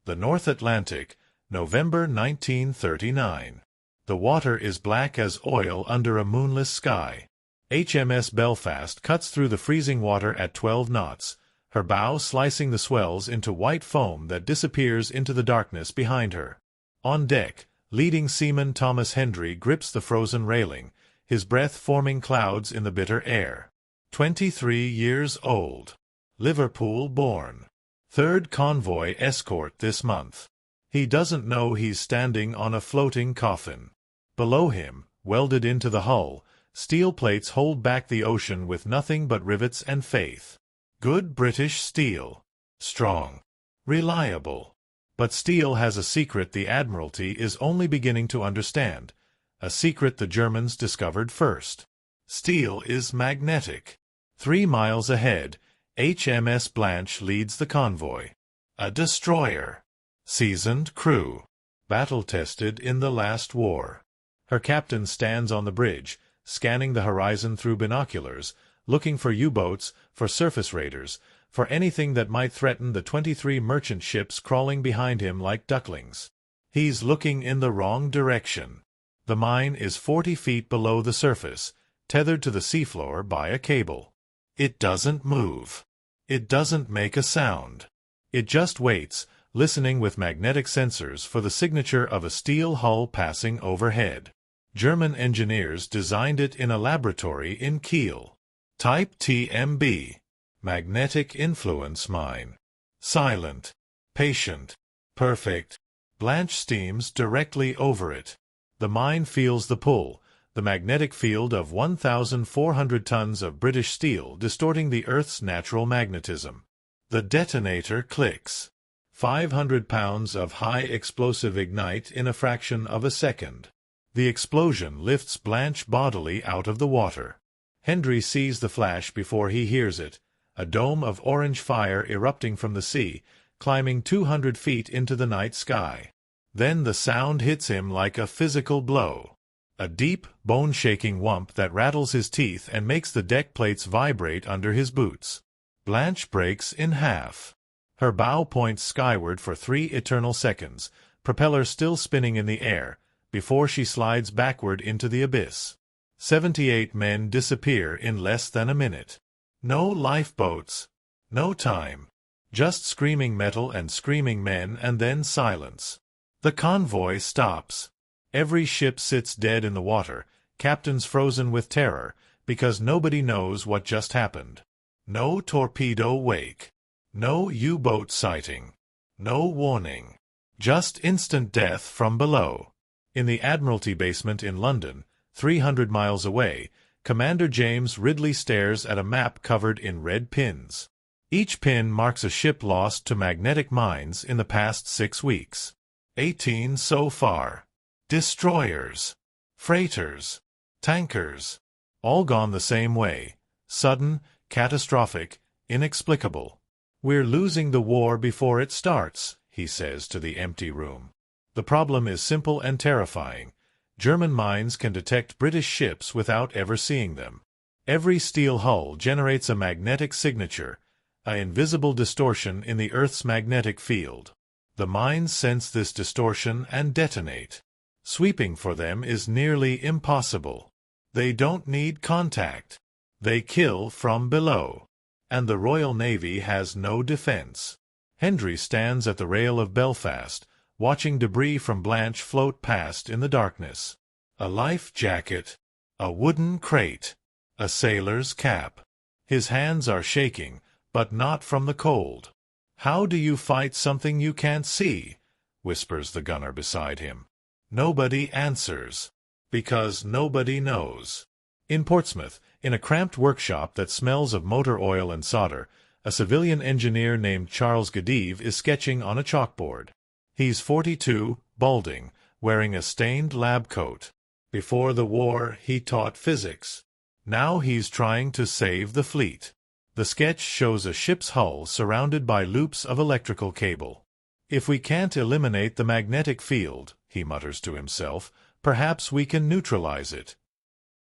The North Atlantic, November 1939. The water is black as oil under a moonless sky. HMS Belfast cuts through the freezing water at 12 knots, her bow slicing the swells into white foam that disappears into the darkness behind her. On deck, leading seaman Thomas Hendry grips the frozen railing, his breath forming clouds in the bitter air. 23 years old. Liverpool born. Third convoy escort this month. He doesn't know he's standing on a floating coffin. Below him, welded into the hull, steel plates hold back the ocean with nothing but rivets and faith. Good British steel. Strong. Reliable. But steel has a secret the Admiralty is only beginning to understand, a secret the Germans discovered first. Steel is magnetic. 3 miles ahead, HMS Blanche leads the convoy. A destroyer. Seasoned crew. Battle-tested in the last war. Her captain stands on the bridge, scanning the horizon through binoculars, looking for U-boats, for surface raiders, for anything that might threaten the 23 merchant ships crawling behind him like ducklings. He's looking in the wrong direction. The mine is 40 feet below the surface, tethered to the seafloor by a cable. It doesn't move. It doesn't make a sound. It just waits, listening with magnetic sensors for the signature of a steel hull passing overhead. German engineers designed it in a laboratory in Kiel. Type TMB. Magnetic influence mine. Silent. Patient. Perfect. Blanche steams directly over it. The mine feels the pull, the magnetic field of 1,400 tons of British steel distorting the Earth's natural magnetism. The detonator clicks. 500 pounds of high explosive ignite in a fraction of a second. The explosion lifts Blanche bodily out of the water. Hendry sees the flash before he hears it, a dome of orange fire erupting from the sea, climbing 200 feet into the night sky. Then the sound hits him like a physical blow. A deep, bone-shaking whump that rattles his teeth and makes the deck plates vibrate under his boots. Blanche breaks in half. Her bow points skyward for 3 eternal seconds, propeller still spinning in the air, before she slides backward into the abyss. 78 men disappear in less than a minute. No lifeboats. No time. Just screaming metal and screaming men and then silence. The convoy stops. Every ship sits dead in the water, captains frozen with terror, because nobody knows what just happened. No torpedo wake. No U-boat sighting. No warning. Just instant death from below. In the Admiralty basement in London, 300 miles away, Commander James Ridley stares at a map covered in red pins. Each pin marks a ship lost to magnetic mines in the past 6 weeks. 18 so far. Destroyers. Freighters. Tankers. All gone the same way. Sudden, catastrophic, inexplicable. "We're losing the war before it starts," he says to the empty room. The problem is simple and terrifying. German mines can detect British ships without ever seeing them. Every steel hull generates a magnetic signature, an invisible distortion in the Earth's magnetic field. The mines sense this distortion and detonate. Sweeping for them is nearly impossible. They don't need contact. They kill from below. And the Royal Navy has no defense. Hendry stands at the rail of Belfast, watching debris from Blanche float past in the darkness. A life jacket. A wooden crate. A sailor's cap. His hands are shaking, but not from the cold. "How do you fight something you can't see?" whispers the gunner beside him. Nobody answers. Because nobody knows. In Portsmouth, in a cramped workshop that smells of motor oil and solder, a civilian engineer named Charles Gadive is sketching on a chalkboard. He's 42, balding, wearing a stained lab coat. Before the war, he taught physics. Now he's trying to save the fleet. The sketch shows a ship's hull surrounded by loops of electrical cable. "If we can't eliminate the magnetic field," he mutters to himself, "perhaps we can neutralize it."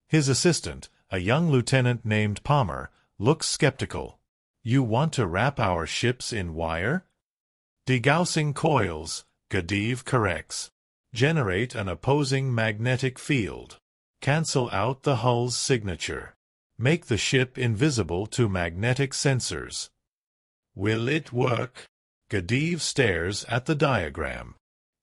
His assistant, a young lieutenant named Palmer, looks skeptical. "You want to wrap our ships in wire?" Degaussing coils, Gadiv corrects. Generate an opposing magnetic field. Cancel out the hull's signature. Make the ship invisible to magnetic sensors. Will it work? Gadiv stares at the diagram.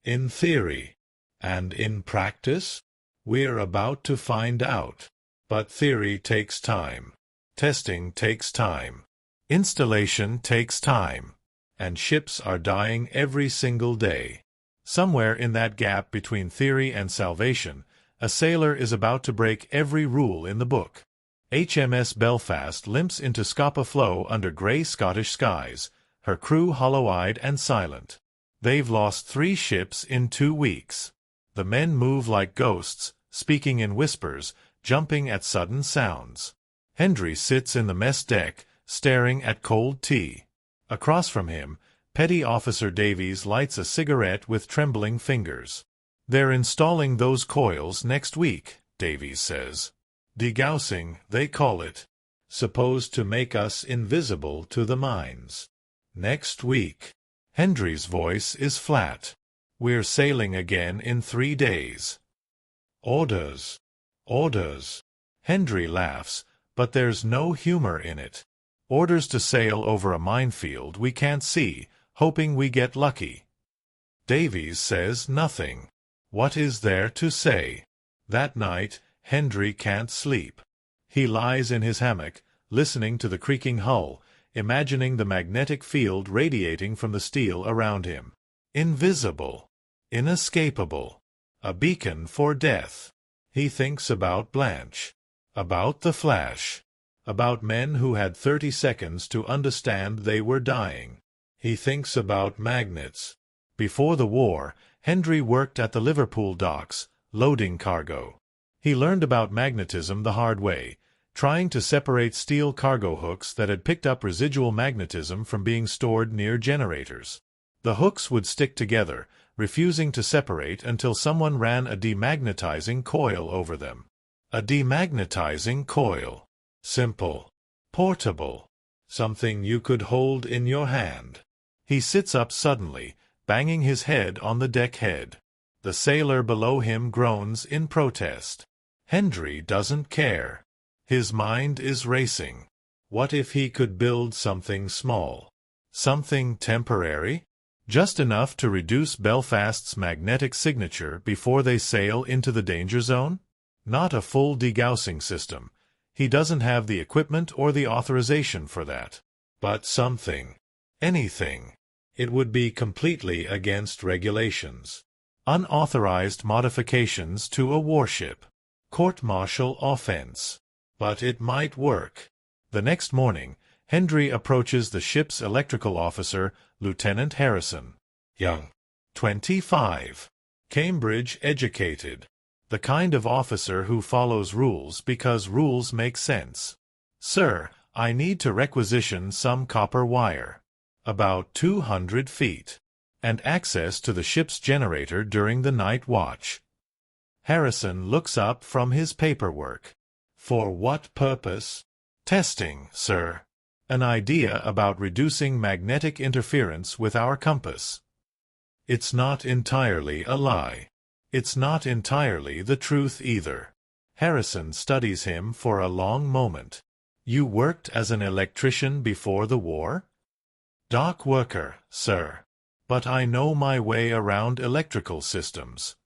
In theory. And in practice? We're about to find out. But theory takes time. Testing takes time. Installation takes time. And ships are dying every single day. Somewhere in that gap between theory and salvation, a sailor is about to break every rule in the book. HMS Belfast limps into Scapa Flow under grey Scottish skies, her crew hollow-eyed and silent. They've lost 3 ships in 2 weeks. The men move like ghosts, speaking in whispers, jumping at sudden sounds. Hendry sits in the mess deck, staring at cold tea. Across from him, Petty Officer Davies lights a cigarette with trembling fingers. They're installing those coils next week, Davies says. Degaussing, they call it. Supposed to make us invisible to the mines. Next week. Hendry's voice is flat. We're sailing again in 3 days. Orders. Orders. Hendry laughs, but there's no humor in it. Orders to sail over a minefield we can't see, hoping we get lucky. Davies says nothing. What is there to say? That night, Hendry can't sleep. He lies in his hammock, listening to the creaking hull, imagining the magnetic field radiating from the steel around him. Invisible. Inescapable. A beacon for death. He thinks about Blanche. About the Flash. About men who had 30 seconds to understand they were dying. He thinks about magnets. Before the war, Hendry worked at the Liverpool docks, loading cargo. He learned about magnetism the hard way, trying to separate steel cargo hooks that had picked up residual magnetism from being stored near generators. The hooks would stick together, refusing to separate until someone ran a demagnetizing coil over them. A demagnetizing coil. Simple. Portable. Something you could hold in your hand. He sits up suddenly, banging his head on the deck head. The sailor below him groans in protest. Hendry doesn't care. His mind is racing. What if he could build something small? Something temporary? Just enough to reduce Belfast's magnetic signature before they sail into the danger zone? Not a full degaussing system. He doesn't have the equipment or the authorization for that. But something. Anything. It would be completely against regulations. Unauthorized modifications to a warship. Court-martial offense. But it might work. The next morning, Hendry approaches the ship's electrical officer, Lieutenant Harrison. Young. 25. Cambridge educated. The kind of officer who follows rules because rules make sense. Sir, I need to requisition some copper wire. About 200 feet. And access to the ship's generator during the night watch. Harrison looks up from his paperwork. For what purpose? Testing, sir. An idea about reducing magnetic interference with our compass. It's not entirely a lie. It's not entirely the truth either. Harrison studies him for a long moment. You worked as an electrician before the war? Dock worker, sir. But I know my way around electrical systems.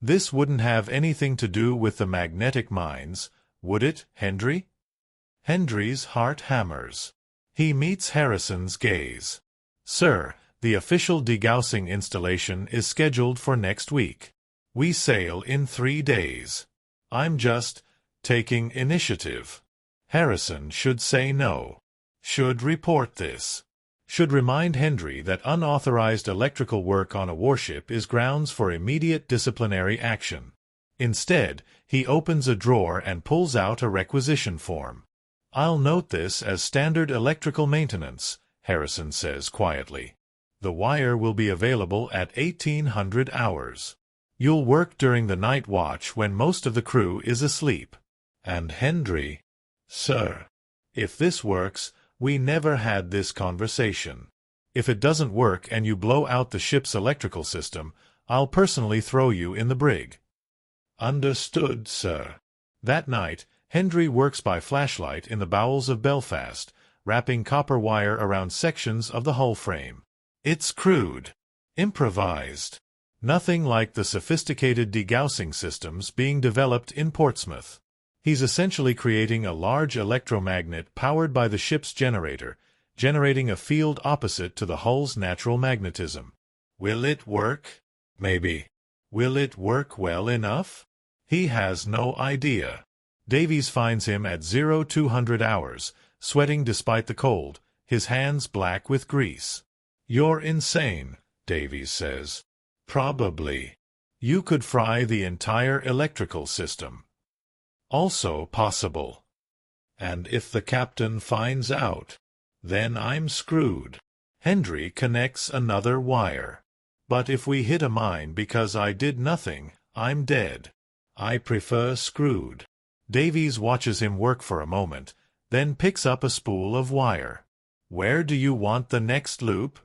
This wouldn't have anything to do with the magnetic mines, would it, Hendry? Hendry's heart hammers. He meets Harrison's gaze. Sir, the official degaussing installation is scheduled for next week. We sail in 3 days. I'm just taking initiative. Harrison should say no. Should report this. Should remind Hendry that unauthorized electrical work on a warship is grounds for immediate disciplinary action. Instead, he opens a drawer and pulls out a requisition form. I'll note this as standard electrical maintenance, Harrison says quietly. The wire will be available at 1800 hours. You'll work during the night watch when most of the crew is asleep. And Hendry, sir, if this works, we never had this conversation. If it doesn't work and you blow out the ship's electrical system, I'll personally throw you in the brig." "Understood, sir." That night, Hendry works by flashlight in the bowels of Belfast, wrapping copper wire around sections of the hull frame. It's crude, improvised. Nothing like the sophisticated degaussing systems being developed in Portsmouth. He's essentially creating a large electromagnet powered by the ship's generator, generating a field opposite to the hull's natural magnetism. Will it work? Maybe. Will it work well enough? He has no idea. Davies finds him at 0200 hours, sweating despite the cold, his hands black with grease. "You're insane," Davies says. "Probably. You could fry the entire electrical system." "Also possible. And if the captain finds out, then I'm screwed." Hendry connects another wire. "But if we hit a mine because I did nothing, I'm dead. I prefer screwed." Davies watches him work for a moment, then picks up a spool of wire. "Where do you want the next loop?"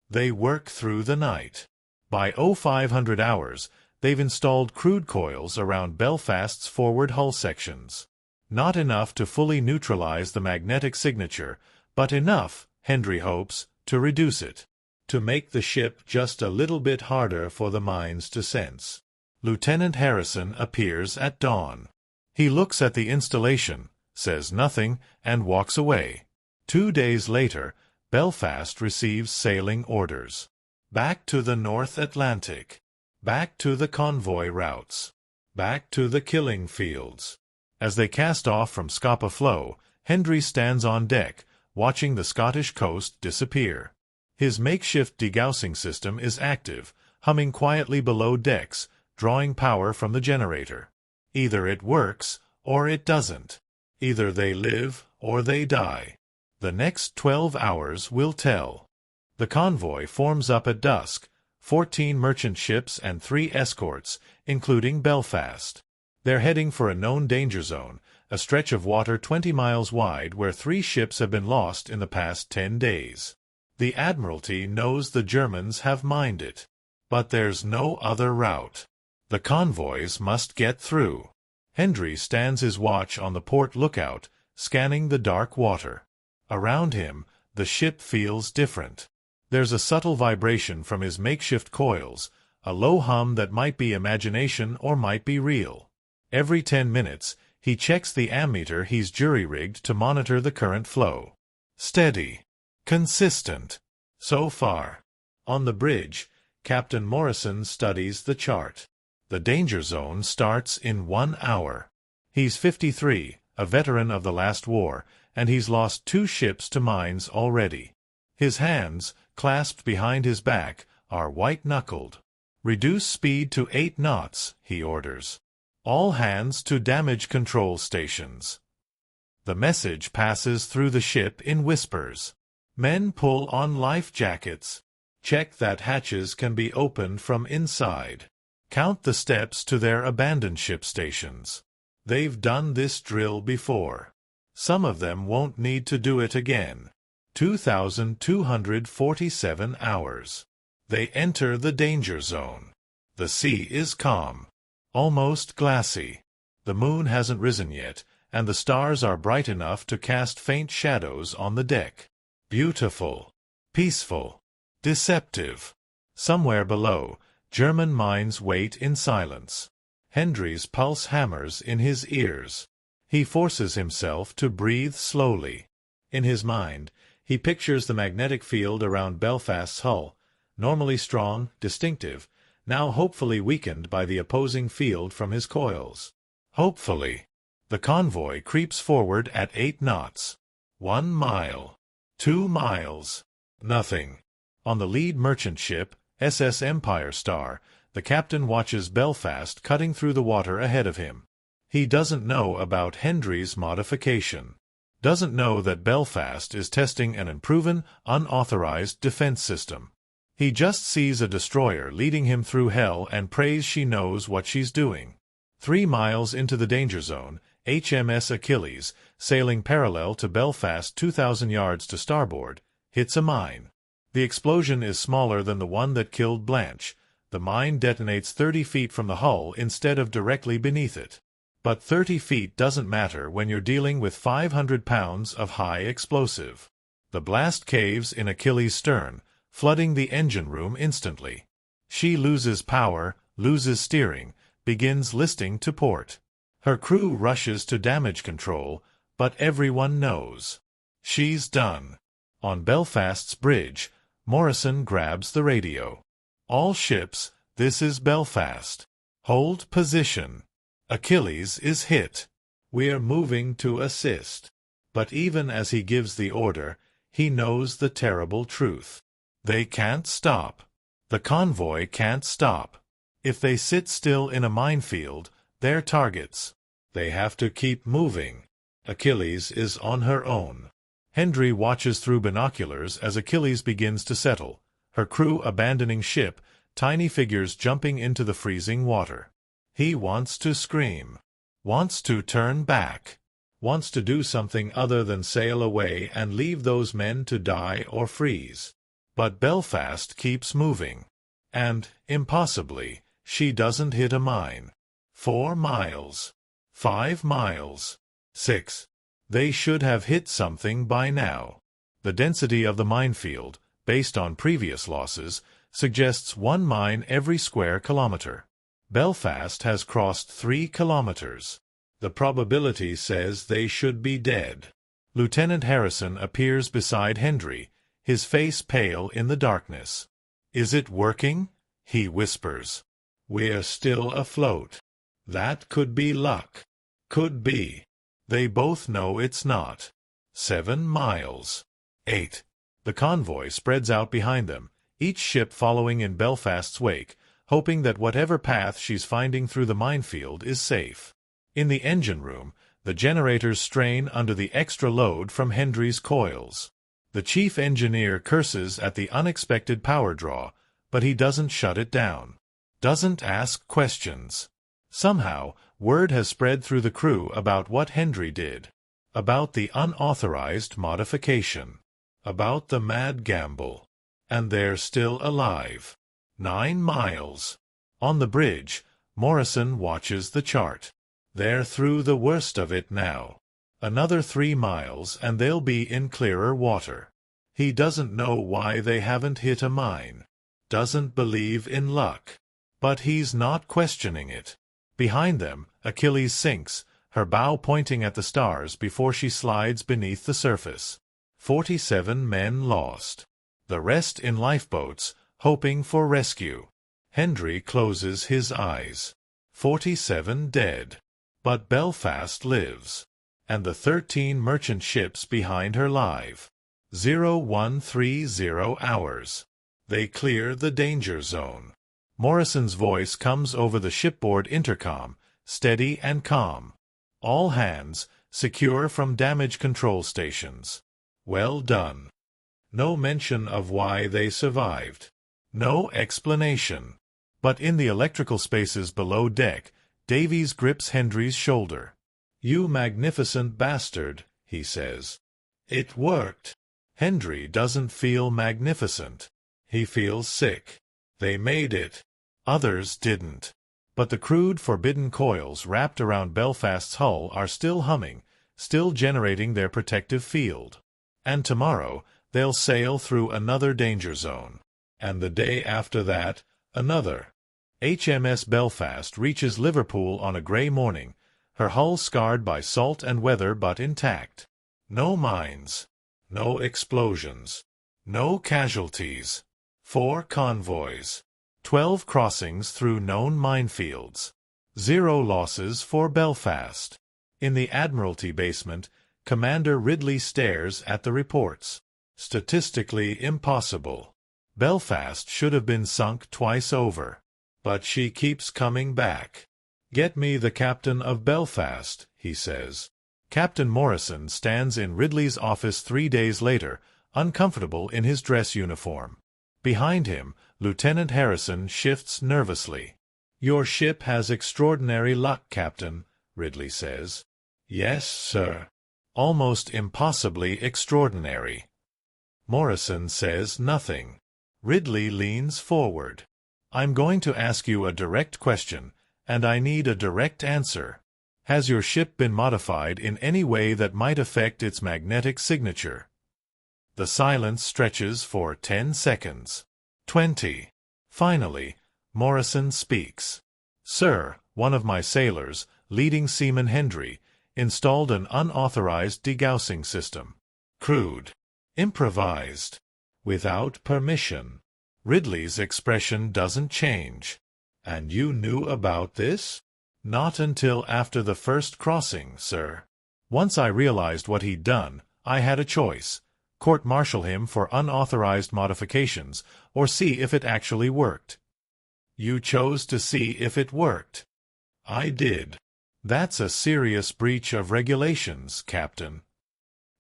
They work through the night. By 0500 hours, they've installed crude coils around Belfast's forward hull sections. Not enough to fully neutralize the magnetic signature, but enough, Hendry hopes, to reduce it. To make the ship just a little bit harder for the mines to sense. Lieutenant Harrison appears at dawn. He looks at the installation, says nothing, and walks away. 2 days later, Belfast receives sailing orders. Back to the North Atlantic. Back to the convoy routes. Back to the killing fields. As they cast off from Scapa Flow, Hendry stands on deck, watching the Scottish coast disappear. His makeshift degaussing system is active, humming quietly below decks, drawing power from the generator. Either it works, or it doesn't. Either they live, or they die. The next 12 hours will tell. The convoy forms up at dusk, 14 merchant ships and 3 escorts, including Belfast. They're heading for a known danger zone, a stretch of water 20 miles wide where 3 ships have been lost in the past 10 days. The Admiralty knows the Germans have mined it. But there's no other route. The convoys must get through. Hendry stands his watch on the port lookout, scanning the dark water. Around him, the ship feels different. There's a subtle vibration from his makeshift coils, a low hum that might be imagination or might be real. Every 10 minutes, he checks the ammeter he's jury-rigged to monitor the current flow. Steady. Consistent. So far. On the bridge, Captain Morrison studies the chart. The danger zone starts in 1 hour. He's 53, a veteran of the last war, and he's lost 2 ships to mines already. His hands, clasped behind his back, are white-knuckled. "Reduce speed to 8 knots, he orders. "All hands to damage control stations." The message passes through the ship in whispers. Men pull on life jackets. Check that hatches can be opened from inside. Count the steps to their abandoned ship stations. They've done this drill before. Some of them won't need to do it again. 2,247 hours. They enter the danger zone. The sea is calm. Almost glassy. The moon hasn't risen yet, and the stars are bright enough to cast faint shadows on the deck. Beautiful. Peaceful. Deceptive. Somewhere below, German mines wait in silence. Hendry's pulse hammers in his ears. He forces himself to breathe slowly. In his mind, he pictures the magnetic field around Belfast's hull, normally strong, distinctive, now hopefully weakened by the opposing field from his coils. Hopefully. The convoy creeps forward at 8 knots. 1 mile. 2 miles. Nothing. On the lead merchant ship, SS Empire Star, the captain watches Belfast cutting through the water ahead of him. He doesn't know about Hendry's modification. Doesn't know that Belfast is testing an unproven, unauthorized defense system. He just sees a destroyer leading him through hell and prays she knows what she's doing. 3 miles into the danger zone, HMS Achilles, sailing parallel to Belfast 2,000 yards to starboard, hits a mine. The explosion is smaller than the one that killed Blanche. The mine detonates 30 feet from the hull instead of directly beneath it. But 30 feet doesn't matter when you're dealing with 500 pounds of high explosive. The blast caves in Achilles' stern, flooding the engine room instantly. She loses power, loses steering, begins listing to port. Her crew rushes to damage control, but everyone knows. She's done. On Belfast's bridge, Morrison grabs the radio. All ships, this is Belfast. Hold position. Achilles is hit. We're moving to assist. But even as he gives the order, he knows the terrible truth. They can't stop. The convoy can't stop. If they sit still in a minefield, they're targets. They have to keep moving. Achilles is on her own. Hendry watches through binoculars as Achilles begins to settle, her crew abandoning ship, tiny figures jumping into the freezing water. He wants to scream, wants to turn back, wants to do something other than sail away and leave those men to die or freeze. But Belfast keeps moving. And, impossibly, she doesn't hit a mine. 4 miles. 5 miles. 6. They should have hit something by now. The density of the minefield, based on previous losses, suggests 1 mine every square kilometer. Belfast has crossed 3 kilometers. The probability says they should be dead. Lieutenant Harrison appears beside Hendry, his face pale in the darkness. "Is it working?" he whispers. "We're still afloat." That could be luck. Could be. They both know it's not. 7 miles. 8. The convoy spreads out behind them, each ship following in Belfast's wake, hoping that whatever path she's finding through the minefield is safe. In the engine room, the generators strain under the extra load from Hendry's coils. The chief engineer curses at the unexpected power draw, but he doesn't shut it down. Doesn't ask questions. Somehow, word has spread through the crew about what Hendry did. About the unauthorized modification. About the mad gamble. And they're still alive. 9 miles. On the bridge, Morrison watches the chart. They're through the worst of it now. Another 3 miles and they'll be in clearer water. He doesn't know why they haven't hit a mine. Doesn't believe in luck. But he's not questioning it. Behind them, Achilles sinks, her bow pointing at the stars before she slides beneath the surface. 47 men lost. The rest in lifeboats, hoping for rescue. Hendry closes his eyes. 47 dead. But Belfast lives. And the 13 merchant ships behind her live. 0130 hours. They clear the danger zone. Morrison's voice comes over the shipboard intercom, steady and calm. All hands, secure from damage control stations. Well done. No mention of why they survived. No explanation. But in the electrical spaces below deck, Davies grips Hendry's shoulder. "You magnificent bastard," he says. "It worked." Hendry doesn't feel magnificent. He feels sick. They made it. Others didn't. But the crude, forbidden coils wrapped around Belfast's hull are still humming, still generating their protective field. And tomorrow, they'll sail through another danger zone. And the day after that, another. HMS Belfast reaches Liverpool on a grey morning, her hull scarred by salt and weather but intact. No mines. No explosions. No casualties. 4 convoys. 12 crossings through known minefields. 0 losses for Belfast. In the Admiralty basement, Commander Ridley stares at the reports. Statistically impossible. Belfast should have been sunk twice over. But she keeps coming back. "Get me the captain of Belfast," he says. Captain Morrison stands in Ridley's office 3 days later, uncomfortable in his dress uniform. Behind him, Lieutenant Harrison shifts nervously. "Your ship has extraordinary luck, Captain," Ridley says. "Yes, sir." "Almost impossibly extraordinary." Morrison says nothing. Ridley leans forward. I'm going to ask you a direct question, and I need a direct answer. Has your ship been modified in any way that might affect its magnetic signature? The silence stretches for 10 seconds. 20. Finally, Morrison speaks. Sir, one of my sailors, leading seaman Hendry, installed an unauthorized degaussing system. Crude. Improvised. Without permission. Ridley's expression doesn't change. And you knew about this? Not until after the first crossing, sir. Once I realized what he'd done, I had a choice. Court-martial him for unauthorized modifications, or see if it actually worked. You chose to see if it worked. I did. That's a serious breach of regulations, Captain.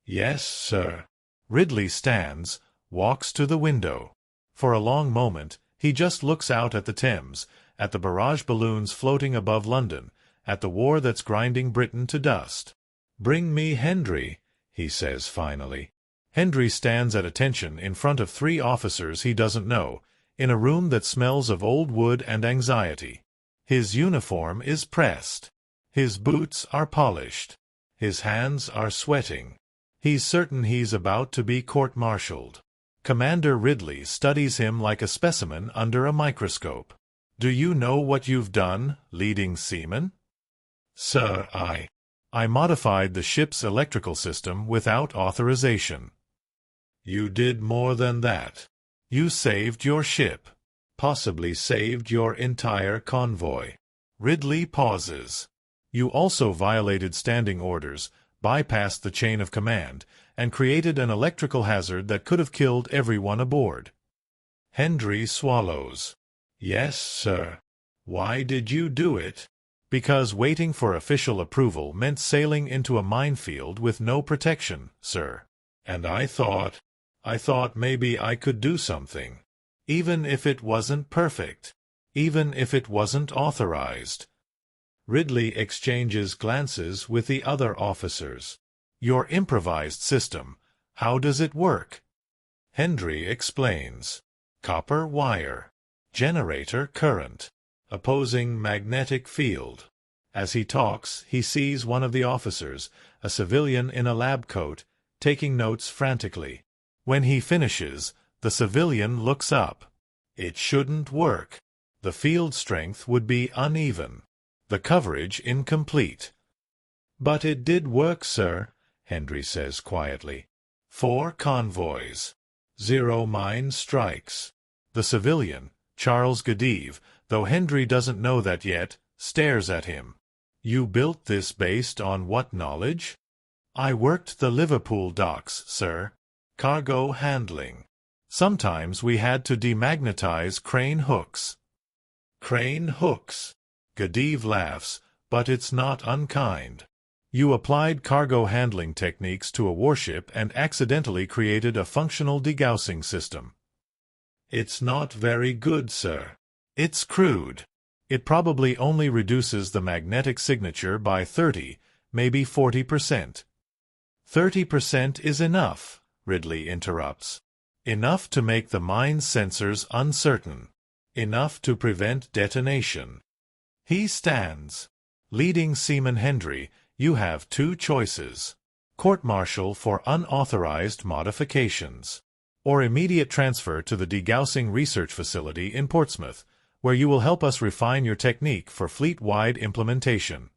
Yes, sir. Ridley stands, walks to the window. For a long moment, he just looks out at the Thames, at the barrage balloons floating above London, at the war that's grinding Britain to dust. Bring me Hendry, he says finally. Hendry stands at attention in front of 3 officers he doesn't know, in a room that smells of old wood and anxiety. His uniform is pressed. His boots are polished. His hands are sweating. He's certain he's about to be court-martialed. Commander Ridley studies him like a specimen under a microscope. Do you know what you've done, leading seaman? Sir, I modified the ship's electrical system without authorization. You did more than that. You saved your ship. Possibly saved your entire convoy. Ridley pauses. You also violated standing orders, bypassed the chain of command, and created an electrical hazard that could have killed everyone aboard. Hendry swallows. Yes, sir. Why did you do it? Because waiting for official approval meant sailing into a minefield with no protection, sir. And I thought maybe I could do something. Even if it wasn't perfect. Even if it wasn't authorized. Ridley exchanges glances with the other officers. Your improvised system, how does it work? Hendry explains. Copper wire. Generator current. Opposing magnetic field. As he talks, he sees one of the officers, a civilian in a lab coat, taking notes frantically. When he finishes, the civilian looks up. It shouldn't work. The field strength would be uneven. The coverage incomplete. But it did work, sir, Hendry says quietly. 4 convoys. 0 mine strikes. The civilian, Charles Gedive, though Hendry doesn't know that yet, stares at him. You built this based on what knowledge? I worked the Liverpool docks, sir. Cargo handling. Sometimes we had to demagnetize crane hooks. Crane hooks. Gedive laughs, but it's not unkind. You applied cargo handling techniques to a warship and accidentally created a functional degaussing system. It's not very good, sir. It's crude. It probably only reduces the magnetic signature by 30, maybe 40%. 30% is enough, Ridley interrupts. Enough to make the mine sensors uncertain. Enough to prevent detonation. He stands. Leading seaman Hendry, you have 2 choices. Court-martial for unauthorized modifications. Or immediate transfer to the degaussing research facility in Portsmouth, where you will help us refine your technique for fleet-wide implementation.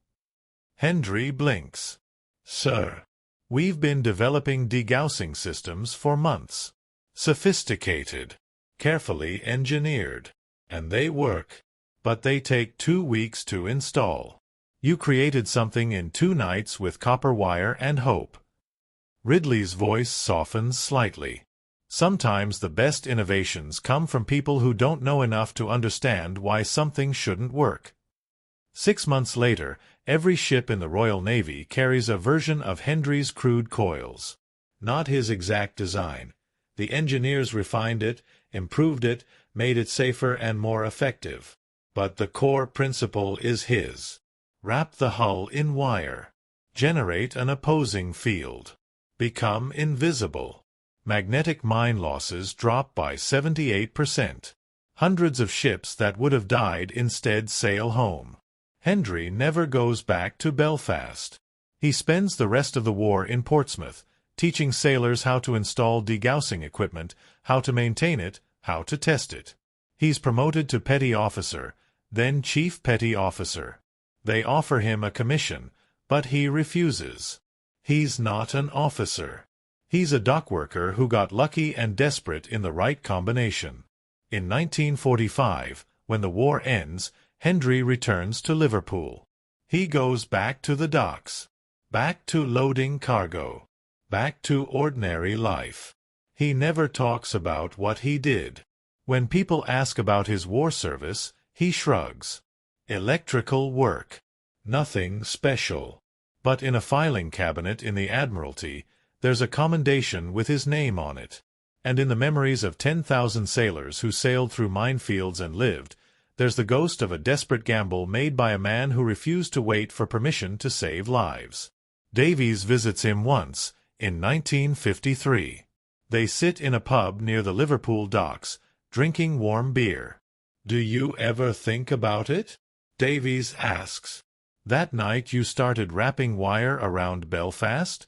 Hendry blinks. Sir, we've been developing degaussing systems for months. Sophisticated. Carefully engineered. And they work. But they take 2 weeks to install. You created something in 2 nights with copper wire and hope. Ridley's voice softens slightly. Sometimes the best innovations come from people who don't know enough to understand why something shouldn't work. 6 months later, every ship in the Royal Navy carries a version of Hendry's crude coils. Not his exact design. The engineers refined it, improved it, made it safer and more effective. But the core principle is his. Wrap the hull in wire. Generate an opposing field. Become invisible. Magnetic mine losses drop by 78%. Hundreds of ships that would have died instead sail home. Hendry never goes back to Belfast. He spends the rest of the war in Portsmouth, teaching sailors how to install degaussing equipment, how to maintain it, how to test it. He's promoted to petty officer, then chief petty officer. They offer him a commission, but he refuses. He's not an officer. He's a dockworker who got lucky and desperate in the right combination. In 1945, when the war ends, Hendry returns to Liverpool. He goes back to the docks, back to loading cargo, back to ordinary life. He never talks about what he did. When people ask about his war service, he shrugs. Electrical work. Nothing special. But in a filing cabinet in the Admiralty, there's a commendation with his name on it. And in the memories of 10,000 sailors who sailed through minefields and lived, there's the ghost of a desperate gamble made by a man who refused to wait for permission to save lives. Davies visits him once, in 1953. They sit in a pub near the Liverpool docks, drinking warm beer. "Do you ever think about it?" Davies asks. "That night you started wrapping wire around Belfast?"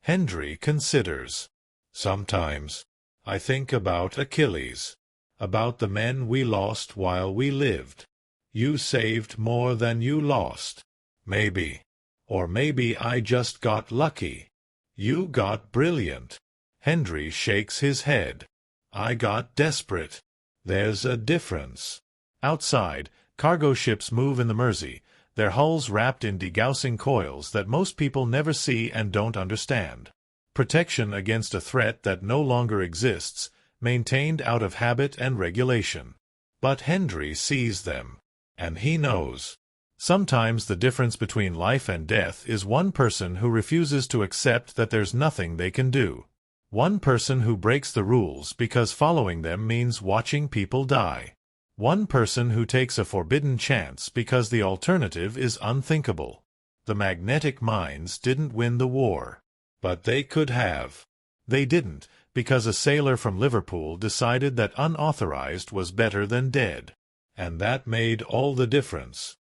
Hendry considers. "Sometimes. I think about Achilles. About the men we lost while we lived. You saved more than you lost. Maybe. Or maybe I just got lucky. You got brilliant." Hendry shakes his head. "I got desperate. There's a difference." Outside, cargo ships move in the Mersey, their hulls wrapped in degaussing coils that most people never see and don't understand. Protection against a threat that no longer exists, maintained out of habit and regulation. But Hendry sees them. And he knows. Sometimes the difference between life and death is one person who refuses to accept that there's nothing they can do. One person who breaks the rules because following them means watching people die. One person who takes a forbidden chance because the alternative is unthinkable. The magnetic mines didn't win the war. But they could have. They didn't, because a sailor from Liverpool decided that unauthorized was better than dead. And that made all the difference.